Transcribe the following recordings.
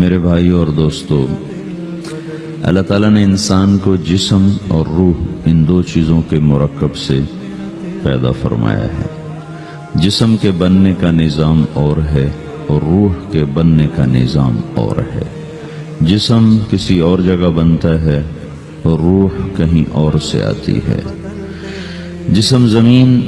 میرے بھائیوں اور دوستو، اللہ تعالیٰ نے انسان کو جسم اور روح ان دو چیزوں کے مرکب سے پیدا فرمایا ہے۔ جسم کے بننے کا نظام اور ہے اور روح کے بننے کا نظام اور ہے۔ جسم کسی اور جگہ بنتا ہے اور روح کہیں اور سے آتی ہے۔ جسم زمین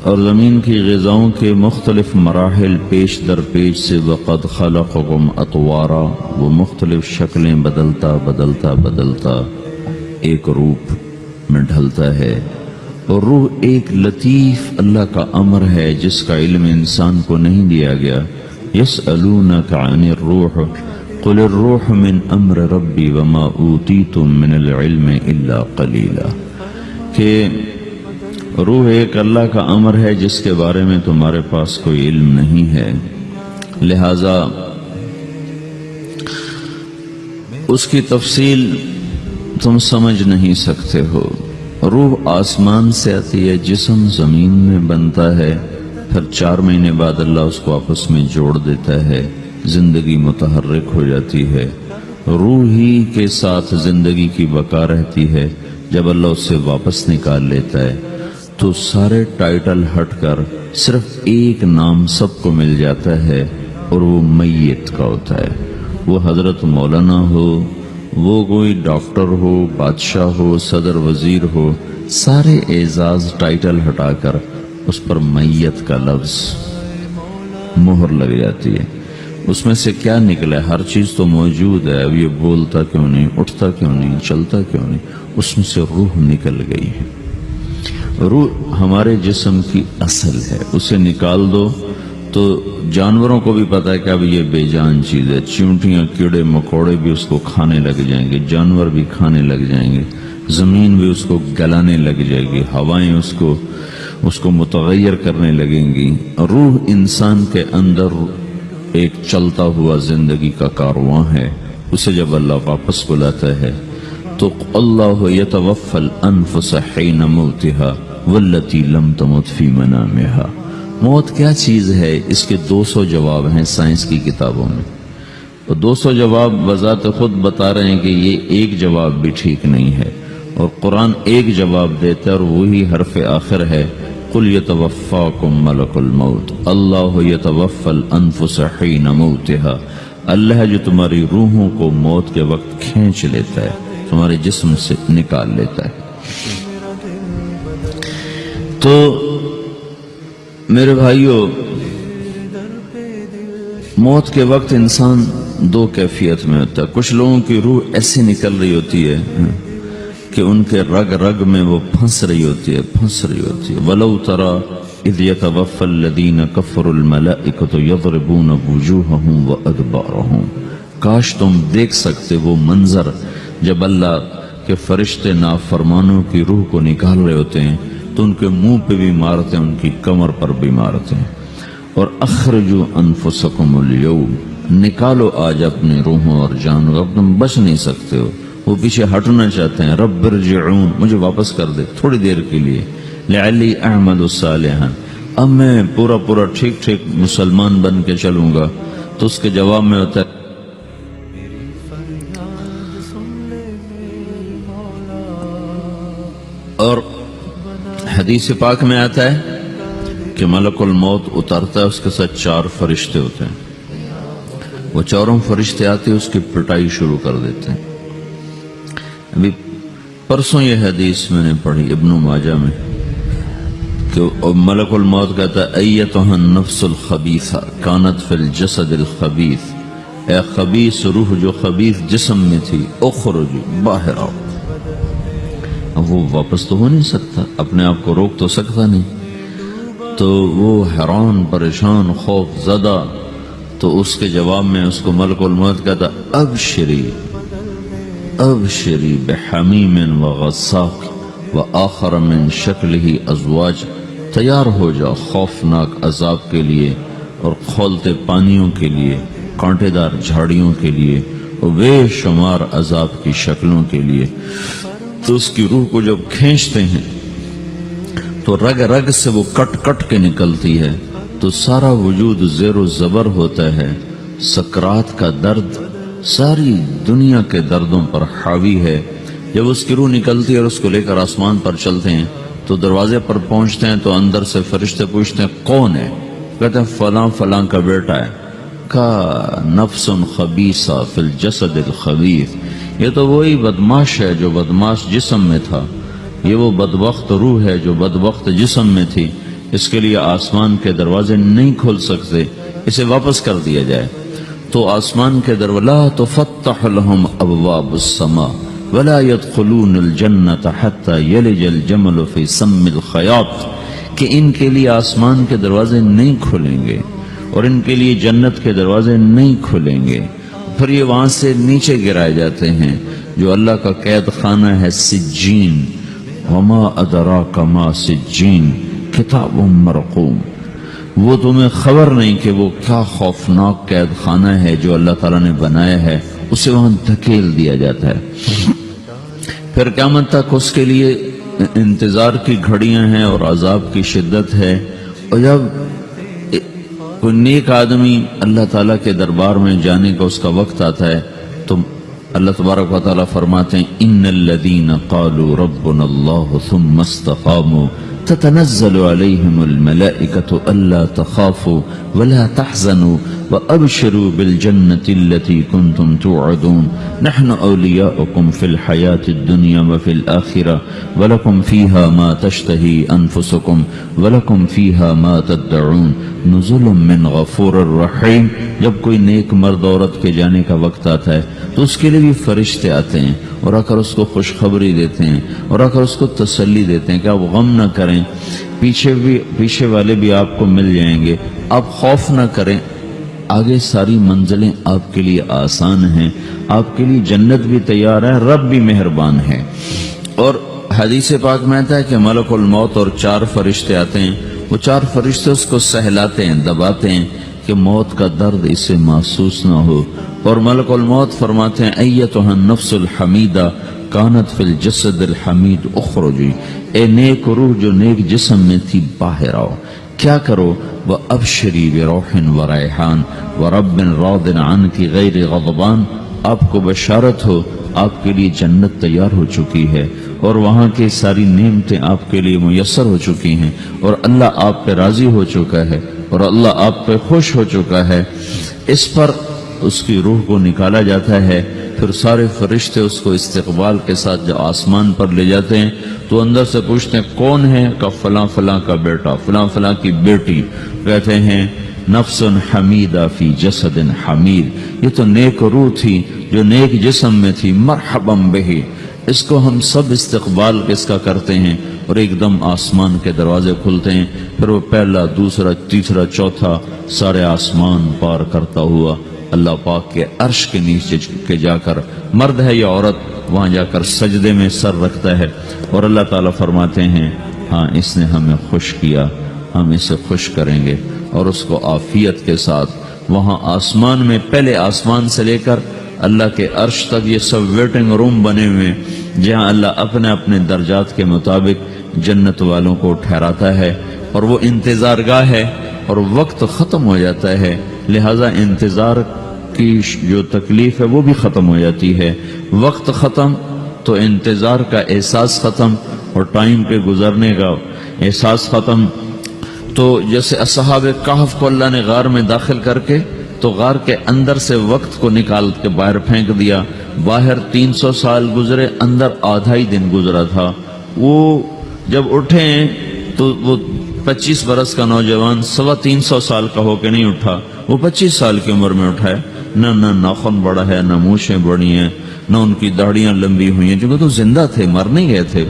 اور زمین کی غذاؤں کے مختلف مراحل پیش در پیش سے وقد خلقکم اطوارا، وہ مختلف شکلیں بدلتا بدلتا بدلتا ایک روپ میں ڈھلتا ہے، اور روح ایک لطیف اللہ کا امر ہے جس کا علم انسان کو نہیں دیا گیا۔ یسألونک عن الروح قل الروح من امر ربی وما اوتیتم من العلم الا قلیلا، کہ روح ایک اللہ کا امر ہے جس کے بارے میں تمہارے پاس کوئی علم نہیں ہے، لہذا اس کی تفصیل تم سمجھ نہیں سکتے ہو۔ روح آسمان سے آتی ہے، جسم زمین میں بنتا ہے، پھر 4 مہینے بعد اللہ اس کو آپس میں جوڑ دیتا ہے، زندگی متحرک ہو جاتی ہے۔ روح ہی کے ساتھ زندگی کی بقا رہتی ہے۔ جب اللہ اس سے واپس نکال لیتا ہے تو سارے ٹائٹل ہٹ کر صرف ایک نام سب کو مل جاتا ہے، اور وہ میت کا ہوتا ہے۔ وہ حضرت مولانا ہو، وہ کوئی ڈاکٹر ہو، بادشاہ ہو، صدر وزیر ہو، سارے اعزاز ٹائٹل ہٹا کر اس پر میت کا لفظ مہر لگ جاتی ہے۔ اس میں سے کیا نکلا ہے؟ ہر چیز تو موجود ہے، اب یہ بولتا کیوں نہیں، اٹھتا کیوں نہیں، چلتا کیوں نہیں؟ اس میں سے روح نکل گئی ہے۔ روح ہمارے جسم کی اصل ہے، اسے نکال دو تو جانوروں کو بھی پتا ہے کہ اب یہ بے جان چیز ہے، چیونٹیاں کیڑے مکوڑے بھی اس کو کھانے لگ جائیں گے، جانور بھی کھانے لگ جائیں گے، زمین بھی اس کو گلانے لگ جائے گی، ہوائیں اس کو متغیر کرنے لگیں گی۔ روح انسان کے اندر ایک چلتا ہوا زندگی کا کارواں ہے۔ اسے جب اللہ واپس بلاتا ہے تو اللہ یتوفی الانفس حین موتها والتی لم تمت فی منامها۔ موت کیا چیز ہے؟ اس کے 200 جواب ہیں سائنس کی کتابوں میں، اور 200 جواب بذات خود بتا رہے ہیں کہ یہ ایک جواب بھی ٹھیک نہیں ہے، اور قرآن ایک جواب دیتا ہے اور وہی حرف آخر ہے، قل یتوفاکم ملک الموت اللہ یتوفی الانفس حین موتها۔ اللہ ہے جو تمہاری روحوں کو موت کے وقت کھینچ لیتا ہے، تمہارے جسم سے نکال لیتا ہے۔ تو میرے بھائیوں، موت کے وقت انسان 2 کیفیت میں ہوتا ہے۔ کچھ لوگوں کی روح ایسی نکل رہی ہوتی ہے کہ ان کے رگ رگ میں وہ پھنس رہی ہوتی ہے۔ وَلَوْ تَرَى اِذْ يَتَوَفَّى الَّذِينَ كَفَرُوا الْمَلَائِكَةُ يَضْرِبُونَ وُجُوهَهُمْ وَأَدْبَارَهُمْ، کاش تم دیکھ سکتے وہ منظر جب اللہ کے فرشتے نافرمانوں کی روح کو نکال رہے ہوتے ہیں تو ان کے منہ پہ بھی مارتے ہیں، ان کی کمر پر بھی مارتے ہیں۔ اور اخرجوا انفسکم اليوم، نکالو آج اپنے روحوں اور جانوں، اب تم بچ نہیں سکتے ہو۔ وہ پیچھے ہٹنا چاہتے ہیں، رب ارجعون، مجھے واپس کر دے تھوڑی دیر کے لیے، لعلی اعمل صالحا، اب میں پورا ٹھیک مسلمان بن کے چلوں گا۔ تو اس کے جواب میں ہوتا ہے اور حدیث پاک میں آتا ہے کہ ملک الموت اترتا ہے، اس کے ساتھ 4 فرشتے ہوتے ہیں۔ وہ 4 فرشتے آتے ہیں، اس کی پٹائی شروع کر دیتے ہیں۔ ابھی پرسوں یہ حدیث میں نے پڑھی ابن ماجہ میں کہ ملک الموت کہتا ہے ایتھا النفس الخبیثہ کانت فی الجسد الخبیث، اے خبیث روح جو خبیث جسم میں تھی، اخرج، باہر آؤ۔ اب وہ واپس تو ہو نہیں سکتا، اپنے آپ کو روک تو سکتا نہیں، تو وہ حیران پریشان خوف زدہ، تو اس کے جواب میں اس کو ملک الموت کہتا ابشری بحمیم وغساق وآخر من شکلہ ازواج، تیار ہو جا خوفناک عذاب کے لیے اور کھولتے پانیوں کے لیے، کانٹے دار جھاڑیوں کے لیے، اور بے شمار عذاب کی شکلوں کے لیے۔ تو اس کی روح کو جب کھینچتے ہیں تو رگ رگ سے وہ کٹ کٹ کے نکلتی ہے، تو سارا وجود زیر و زبر ہوتا ہے، سکرات کا درد ساری دنیا کے دردوں پر حاوی ہے۔ جب اس کی روح نکلتی ہے اور اس کو لے کر آسمان پر چلتے ہیں تو دروازے پر پہنچتے ہیں تو اندر سے فرشتے پوچھتے ہیں کون ہے؟ کہتے ہیں فلاں فلاں کا بیٹا ہے۔ کا نفس خبیثہ فی الجسد الخبیث، یہ تو وہی بدماش ہے جو بدماش جسم میں تھا، یہ وہ بدبخت روح ہے جو بدبخت جسم میں تھی، اس کے لیے آسمان کے دروازے نہیں کھل سکتے، اسے واپس کر دیا جائے۔ تو آسمان کے دروازے لا تفتح لهم ابواب السماء ولا يدخلون الجنة حتى يلج الجمل في سم الخياط، کہ ان کے لیے آسمان کے دروازے نہیں کھلیں گے اور ان کے لیے جنت کے دروازے نہیں کھلیں گے، پھر یہ وہاں سے نیچے گرائے جاتے ہیں جو اللہ کا قید خانہ ہے سجین۔ وما ادراک ما سجین کتاب مرقوم، وہ تمہیں خبر نہیں کہ وہ کیا خوفناک قید خانہ ہے جو اللہ تعالیٰ نے بنایا ہے، اسے وہاں دھکیل دیا جاتا ہے۔ پھر قیامت تک اس کے لیے انتظار کی گھڑیاں ہیں اور عذاب کی شدت ہے۔ اور جب کوئی نیک آدمی اللہ تعالیٰ کے دربار میں جانے کا اس کا وقت آتا ہے تو اللہ تبارک و تعالیٰ فرماتے ہیں ان الذین قالوا ربنا اللہ ثم استقاموا تتنزل علیہم الملائکۃ الا تخافوا ولا تحزنوا وابشروا بالجنة التي كنتم توعدون نحن اولیاؤکم فی الحیاة الدنیا وفی الآخرة ولکم فیہا ما تشتہی انفسکم ولکم فیہا ما تدعون نزل من غفور الرحیم۔ جب کوئی نیک مرد عورت کے جانے کا وقت آتا ہے تو اس کے لیے بھی فرشتے آتے ہیں اور آ کر اس کو خوشخبری دیتے ہیں اور آ کر اس کو تسلی دیتے ہیں کہ آپ غم نہ کریں، پیچھے والے بھی آپ کو مل جائیں گے، آپ خوف نہ کریں، آگے ساری منزلیں آپ کے لیے آسان ہیں، آپ کے لیے جنت بھی تیار ہے، رب بھی مہربان ہے۔ اور حدیث پاک میں آتا ہے کہ ملک الموت اور 4 فرشتے آتے ہیں، وہ 4 فرشتے اس کو سہلاتے ہیں، دباتے ہیں کہ موت کا درد اسے محسوس نہ ہو، اور ملک الموت فرماتے ہیں ایتھا النفس الحمیدہ کانت فی الجسد الحمید اخرجی، اے نیک روح جو نیک جسم میں تھی باہر آؤ، کیا کرو؟ وَأَبْشِرِي بِرَوْحٍ وَرَيْحَانٍ وَرَبٍّ رَاضٍ عَنْكِ غَيْرِ غَضْبَانٍ، آپ کو بشارت ہو آپ کے لیے جنت تیار ہو چکی ہے اور وہاں کی ساری نعمتیں آپ کے لیے میسر ہو چکی ہیں اور اللہ آپ پہ راضی ہو چکا ہے اور اللہ آپ پہ خوش ہو چکا ہے۔ اس پر اس کی روح کو نکالا جاتا ہے، پھر سارے فرشتے اس کو استقبال کے ساتھ جب آسمان پر لے جاتے ہیں تو اندر سے پوچھتے ہیں کون ہے؟ کہ فلاں فلاں کا بیٹا، فلاں فلاں کی بیٹی۔ کہتے ہیں نفس حمیدہ فی جسد حمید، یہ تو نیک روح تھی جو نیک جسم میں تھی، مرحبا بہ، اس کو ہم سب استقبال کس کا کرتے ہیں، اور ایک دم آسمان کے دروازے کھلتے ہیں، پھر وہ پہلا، دوسرا، تیسرا، چوتھا سارے آسمان پار کرتا ہوا اللہ پاک کے عرش کے نیچے کے جا کر، مرد ہے یا عورت، وہاں جا کر سجدے میں سر رکھتا ہے اور اللہ تعالیٰ فرماتے ہیں ہاں اس نے ہمیں خوش کیا، ہم اسے خوش کریں گے، اور اس کو عافیت کے ساتھ وہاں آسمان میں، پہلے آسمان سے لے کر اللہ کے عرش تک یہ سب ویٹنگ روم بنے ہوئے جہاں اللہ اپنے اپنے درجات کے مطابق جنت والوں کو ٹھہراتا ہے، اور وہ انتظار گاہ ہے اور وقت ختم ہو جاتا ہے، لہذا انتظار کی جو تکلیف ہے وہ بھی ختم ہو جاتی ہے۔ وقت ختم تو انتظار کا احساس ختم اور ٹائم کے گزرنے کا احساس ختم۔ تو جیسے اصحاب کہف کو اللہ نے غار میں داخل کر کے تو غار کے اندر سے وقت کو نکال کے باہر پھینک دیا، باہر 300 سال گزرے، اندر آدھا ہی دن گزرا تھا۔ وہ جب اٹھے ہیں تو وہ 25 برس کا نوجوان 325 سال کا ہو کے نہیں اٹھا، وہ 25 سال کی عمر میں اٹھا ہے، نہ ناخن بڑا ہے، نہ مونچھیں بڑی ہیں، نہ ان کی داڑیاں لمبی ہوئی ہیں، کیونکہ تو زندہ تھے، مر نہیں گئے تھے،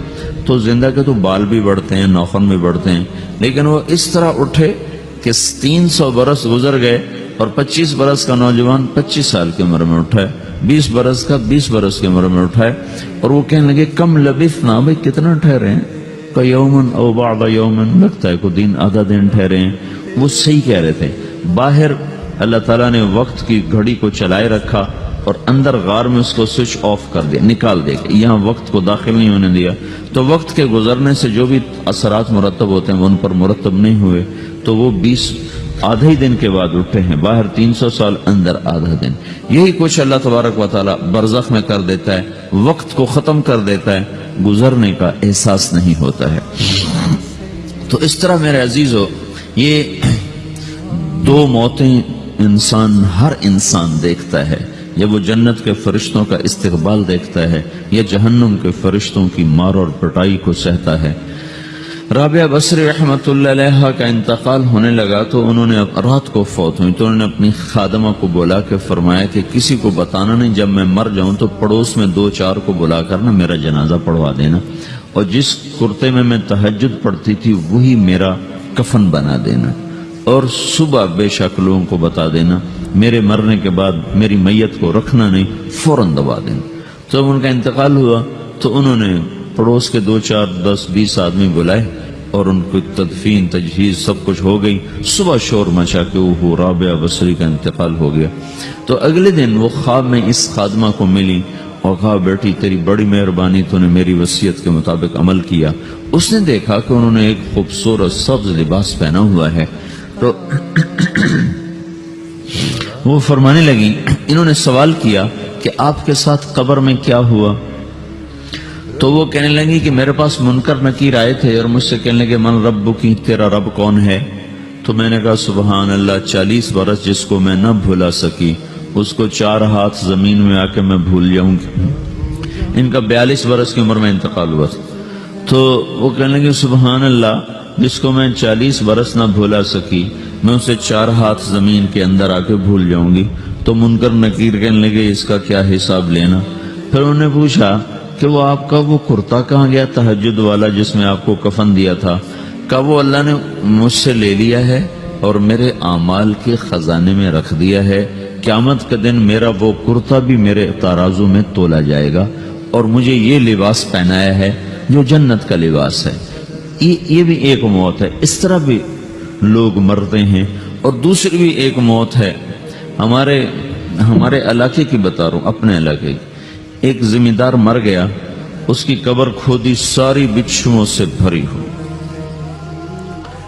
تو زندہ کے تو بال بھی بڑھتے ہیں، ناخن بھی بڑھتے ہیں، لیکن وہ اس طرح اٹھے کہ 300 برس گزر گئے اور 25 برس کا نوجوان 25 سال کی عمر میں اٹھا ہے، 20 برس کا 20 برس کی عمر میں اٹھا ہے، اور وہ کہنے لگے کم لبثنا، بھائی کتنا ٹھہرے ہیں؟ کہ یومن او بعد یومن، لگتا ہے کوئی دن، آدھا دن ٹھہرے ہیں۔ وہ صحیح کہہ رہے تھے، باہر اللہ تعالیٰ نے وقت کی گھڑی کو چلائے رکھا اور اندر غار میں اس کو سوئچ آف کر دیا، نکال دیا، یہاں وقت کو داخل نہیں ہونے دیا، تو وقت کے گزرنے سے جو بھی اثرات مرتب ہوتے ہیں وہ ان پر مرتب نہیں ہوئے، تو وہ آدھے ہی دن کے بعد اٹھے ہیں، باہر 300 سال، اندر آدھا دن. یہی کچھ اللہ تبارک و تعالی برزخ میں کر دیتا ہے، وقت کو ختم کر دیتا ہے، گزرنے کا احساس نہیں ہوتا ہے. تو اس طرح میرے عزیزو، یہ دو موتیں ہر انسان دیکھتا ہے. جب وہ جنت کے فرشتوں کا استقبال دیکھتا ہے یا جہنم کے فرشتوں کی مار اور پٹائی کو سہتا ہے. رابعہ بصری رحمت اللہ علیہ کا انتقال ہونے لگا تو انہوں نے رات کو فوت ہوئی، تو انہوں نے اپنی خادمہ کو بلا کے فرمایا کہ کسی کو بتانا نہیں، جب میں مر جاؤں تو پڑوس میں 2-4 کو بلا کر نا میرا جنازہ پڑھوا دینا، اور جس کرتے میں تہجد پڑھتی تھی وہی میرا کفن بنا دینا، اور صبح بے شک لوگوں کو بتا دینا، میرے مرنے کے بعد میری میت کو رکھنا نہیں، فوراً دبا دینا. تو جب ان کا انتقال ہوا تو انہوں نے پڑوس کے 2-4-10-20 آدمی بلائے اور ان کو تدفین تجہیز سب کچھ ہو گئی. صبح شور مچا کہ وہ رابعہ بصری کا انتقال ہو گیا. تو اگلے دن وہ خواب میں اس خادمہ کو ملی اور کہا بیٹی تیری بڑی مہربانی، تو نے میری وصیت کے مطابق عمل کیا. اس نے دیکھا کہ انہوں نے ایک خوبصورت سبز لباس پہنا ہوا ہے. تو وہ فرمانے لگی، انہوں نے سوال کیا کہ آپ کے ساتھ قبر میں کیا ہوا؟ تو وہ کہنے لگی کہ میرے پاس منکر نکیر آئے تھے اور مجھ سے کہنے لگے من رب کی، تیرا رب کون ہے؟ تو میں نے کہا سبحان اللہ، 40 برس جس کو میں نہ بھولا سکی اس کو 4 ہاتھ زمین میں آ کے میں بھول جاؤں گی. ان کا 42 برس کی عمر میں انتقال ہوا. تو وہ کہنے لگے سبحان اللہ، جس کو میں 40 برس نہ بھولا سکی میں اسے 4 ہاتھ زمین کے اندر آ کے بھول جاؤں گی. تو منکر نکیر کہنے لگے اس کا کیا حساب لینا؟ پھر انہوں نے پوچھا کہ وہ آپ کا وہ کرتا کہاں گیا تہجد والا جس میں آپ کو کفن دیا تھا؟ کہ وہ اللہ نے مجھ سے لے لیا ہے اور میرے اعمال کے خزانے میں رکھ دیا ہے. قیامت کے دن میرا وہ کرتا بھی میرے ترازو میں تولا جائے گا اور مجھے یہ لباس پہنایا ہے جو جنت کا لباس ہے. یہ بھی ایک موت ہے. اس طرح بھی لوگ مرتے ہیں. اور دوسری بھی ایک موت ہے، ہمارے علاقے کی بتا رہا ہوں، اپنے علاقے کی. ایک زمیندار مر گیا، اس کی قبر کھودی، ساری بچھوؤں سے بھری ہو،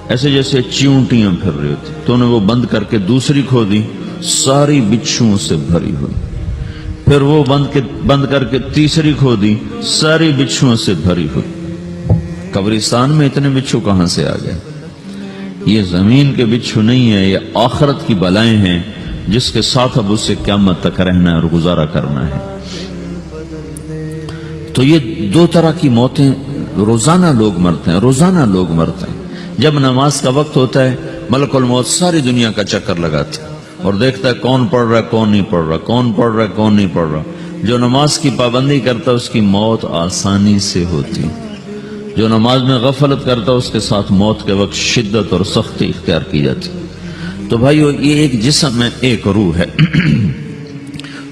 ایسے جیسے چیونٹیاں پھر رہی ہوتی. تو انہیں وہ بند کر کے دوسری کھودی، ساری بچھوؤں سے بھری ہوئی. پھر وہ بند کر کے تیسری کھودی، ساری بچھوؤں سے بھری ہوئی. قبرستان میں اتنے بچھو کہاں سے آ گئے؟ یہ زمین کے بچھو نہیں ہے، یہ آخرت کی بلائیں ہیں جس کے ساتھ اب اس سے قیامت تک رہنا ہے اور گزارا کرنا ہے. تو یہ 2 طرح کی موتیں روزانہ لوگ مرتے ہیں، روزانہ لوگ مرتے ہیں. جب نماز کا وقت ہوتا ہے ملک الموت ساری دنیا کا چکر لگاتا ہے اور دیکھتا ہے کون پڑھ رہا ہے کون نہیں پڑھ رہا، کون پڑھ رہا ہے کون نہیں پڑھ رہا. جو نماز کی پابندی کرتا ہے اس کی موت آسانی سے ہوتی، جو نماز میں غفلت کرتا ہے اس کے ساتھ موت کے وقت شدت اور سختی اختیار کی جاتی. تو بھائیو، یہ ایک جسم ہے، ایک روح ہے.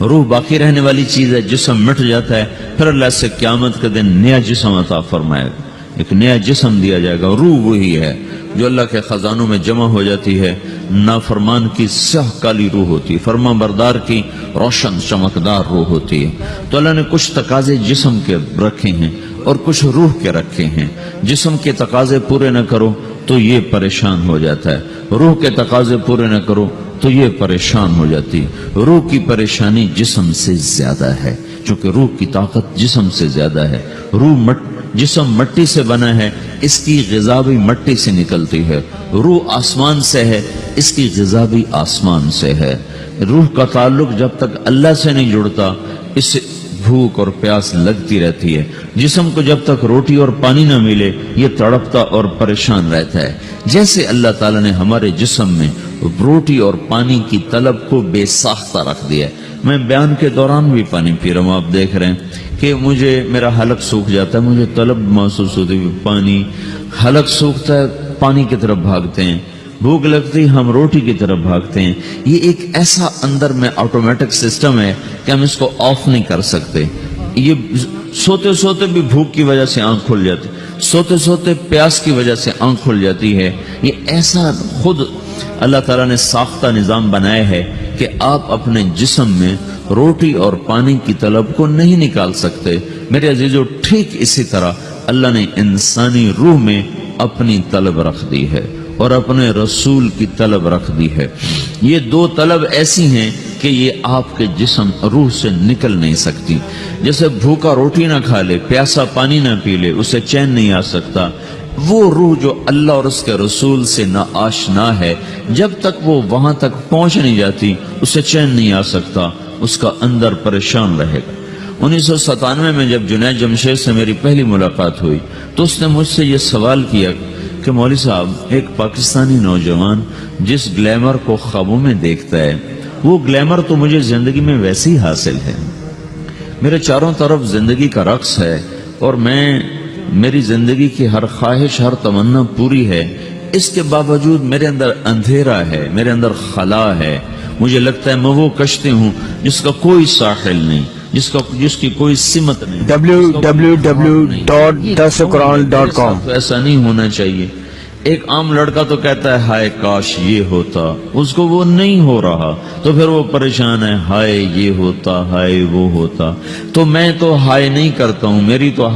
روح باقی رہنے والی چیز ہے، جسم مٹ جاتا ہے، پھر اللہ سے قیامت کے دن نیا جسم عطا فرمائے گا، ایک نیا جسم دیا جائے گا. روح وہی ہے جو اللہ کے خزانوں میں جمع ہو جاتی ہے. نافرمان کی سیاہ کالی روح ہوتی ہے، فرما بردار کی روشن چمکدار روح ہوتی ہے. تو اللہ نے کچھ تقاضے جسم کے رکھے ہیں اور کچھ روح کے رکھے ہیں. جسم کے تقاضے پورے نہ کرو تو یہ پریشان ہو جاتا ہے، روح کے تقاضے پورے نہ کرو تو یہ پریشان ہو جاتی. روح کی پریشانی جسم سے زیادہ ہے، چونکہ روح کی طاقت جسم سے زیادہ ہے. جسم مٹی سے بنا ہے، اس کی غذا بھی مٹی سے نکلتی ہے. روح آسمان سے ہے، اس کی غذا بھی آسمان سے ہے. روح کا تعلق جب تک اللہ سے نہیں جڑتا اس سے بھوک اور پیاس لگتی رہتی ہے. جسم کو جب تک روٹی اور پانی نہ ملے یہ تڑپتا اور پریشان رہتا ہے. جیسے اللہ تعالیٰ نے ہمارے جسم میں روٹی اور پانی کی طلب کو بے ساختہ رکھ دیا ہے. میں بیان کے دوران بھی پانی پی رہا ہوں، آپ دیکھ رہے ہیں کہ میرا حلق سوکھ جاتا ہے، مجھے طلب محسوس ہوتی ہے پانی. حلق سوکھتا ہے پانی کی طرف بھاگتے ہیں، بھوک لگتی ہم روٹی کی طرف بھاگتے ہیں. یہ ایک ایسا اندر میں آٹومیٹک سسٹم ہے کہ ہم اس کو آف نہیں کر سکتے. یہ سوتے سوتے بھی بھوک کی وجہ سے آنکھ کھل جاتی، سوتے سوتے پیاس کی وجہ سے آنکھ کھل جاتی ہے. یہ ایسا خود اللہ تعالیٰ نے ساختہ نظام بنایا ہے کہ آپ اپنے جسم میں روٹی اور پانی کی طلب کو نہیں نکال سکتے. میرے عزیزو، ٹھیک اسی طرح اللہ نے انسانی روح میں اپنی طلب رکھ دی ہے. اور اپنے رسول کی طلب رکھ دی ہے۔ یہ دو طلب ایسی ہیں کہ یہ آپ کے جسم روح سے نکل نہیں سکتی۔ جیسے بھوکا روٹی نہ کھا لے، پیاسا پانی نہ پی لے، اسے چین نہیں آ سکتا، وہ روح جو اللہ اور اس کے رسول سے نا آشنا ہے، جب تک وہ وہاں تک پہنچ نہیں جاتی اسے چین نہیں آ سکتا، اس کا اندر پریشان رہے گا۔ 1997 میں جب جنید جمشید سے میری پہلی ملاقات ہوئی تو اس نے مجھ سے یہ سوال کیا کہ مولوی صاحب، ایک پاکستانی نوجوان جس گلیمر کو خوابوں میں دیکھتا ہے، وہ گلیمر تو مجھے زندگی میں ویسے ہی حاصل ہے، میرے چاروں طرف زندگی کا رقص ہے، اور میری زندگی کی ہر خواہش، ہر تمنا پوری ہے، اس کے باوجود میرے اندر اندھیرا ہے، میرے اندر خلا ہے، مجھے لگتا ہے میں وہ کشتی ہوں جس کا کوئی ساحل نہیں، جس کی کوئی سمت نہیں، www.dasquran.com۔ ایسا نہیں ہونا چاہیے۔ ایک عام لڑکا تو کہتا ہے ہائے کاش یہ ہوتا، اس کو وہ نہیں ہو رہا تو پھر وہ پریشان ہے، ہائے یہ ہوتا، ہائے وہ ہوتا۔ تو میں تو ہائے نہیں کرتا ہوں، میری تو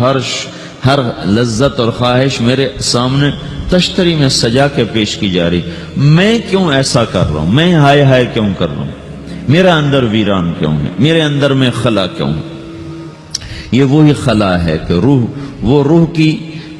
ہر لذت اور خواہش میرے سامنے تشتری میں سجا کے پیش کی جا رہی، میں کیوں ایسا کر رہا ہوں، میں ہائے ہائے کیوں کر رہا ہوں، میرا اندر ویران کیوں ہے، میرے اندر میں خلا کیوں ہے؟ یہ وہی خلا ہے کہ وہ روح کی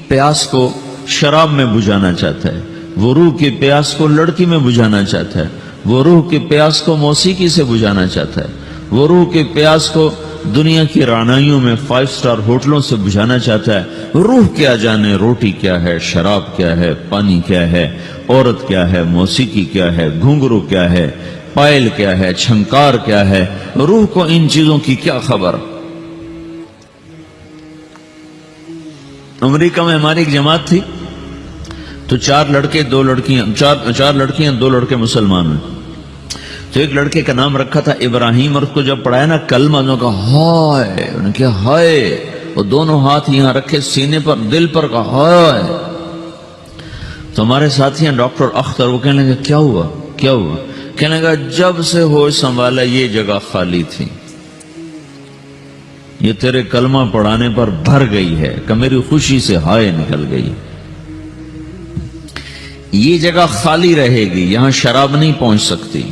پیاس کو شراب میں بجھانا چاہتا ہے، وہ روح کی پیاس کو لڑکی میں بجھانا چاہتا ہے، وہ روح کی پیاس کو موسیقی سے بجھانا چاہتا ہے، وہ روح کی پیاس کو دنیا کی رعنائیوں میں 5 سٹار ہوٹلوں سے بجھانا چاہتا ہے۔ روح کیا جانے روٹی کیا ہے، شراب کیا ہے، پانی کیا ہے، عورت کیا ہے، موسیقی کیا ہے، گھنگرو کیا ہے، پائل کیا ہے، چھنکار کیا ہے، روح کو ان چیزوں کی کیا خبر؟ امریکہ میں ہماری ایک جماعت تھی تو 4 لڑکے 2 لڑکیاں، 4 لڑکیاں 2 لڑکے مسلمان ہیں۔ تو ایک لڑکے کا نام رکھا تھا ابراہیم، اور اس کو جب پڑھایا نا کلمہ، انہوں نے کہا ہائے، انہوں نے کہا ہائے، وہ دونوں ہاتھ یہاں رکھے سینے پر، دل پر، کہا ہائے۔ تو ہمارے ساتھی ہیں ڈاکٹر اختر، وہ کہنے لگے کیا ہوا کیا ہوا؟ کہنے لگا جب سے ہوش سنبھالا یہ جگہ خالی تھی، یہ تیرے کلمہ پڑھانے پر بھر گئی ہے کہ میری خوشی سے ہائے نکل گئی۔ یہ جگہ خالی رہے گی، یہاں شراب نہیں پہنچ سکتی،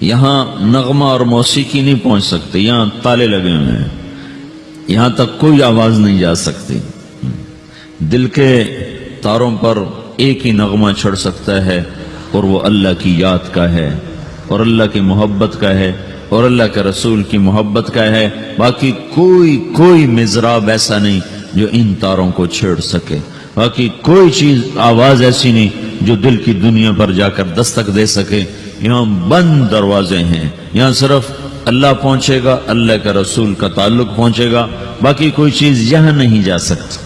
یہاں نغمہ اور موسیقی نہیں پہنچ سکتی، یہاں تالے لگے ہوئے ہیں، یہاں تک کوئی آواز نہیں جا سکتی۔ دل کے تاروں پر ایک ہی نغمہ چڑھ سکتا ہے، اور وہ اللہ کی یاد کا ہے، اور اللہ کی محبت کا ہے، اور اللہ کے رسول کی محبت کا ہے۔ باقی کوئی مضراب ایسا نہیں جو ان تاروں کو چھیڑ سکے، باقی کوئی چیز، آواز ایسی نہیں جو دل کی دنیا پر جا کر دستک دے سکے۔ یہاں بند دروازے ہیں، یہاں صرف اللہ پہنچے گا، اللہ کے رسول کا تعلق پہنچے گا، باقی کوئی چیز یہاں نہیں جا سکتی۔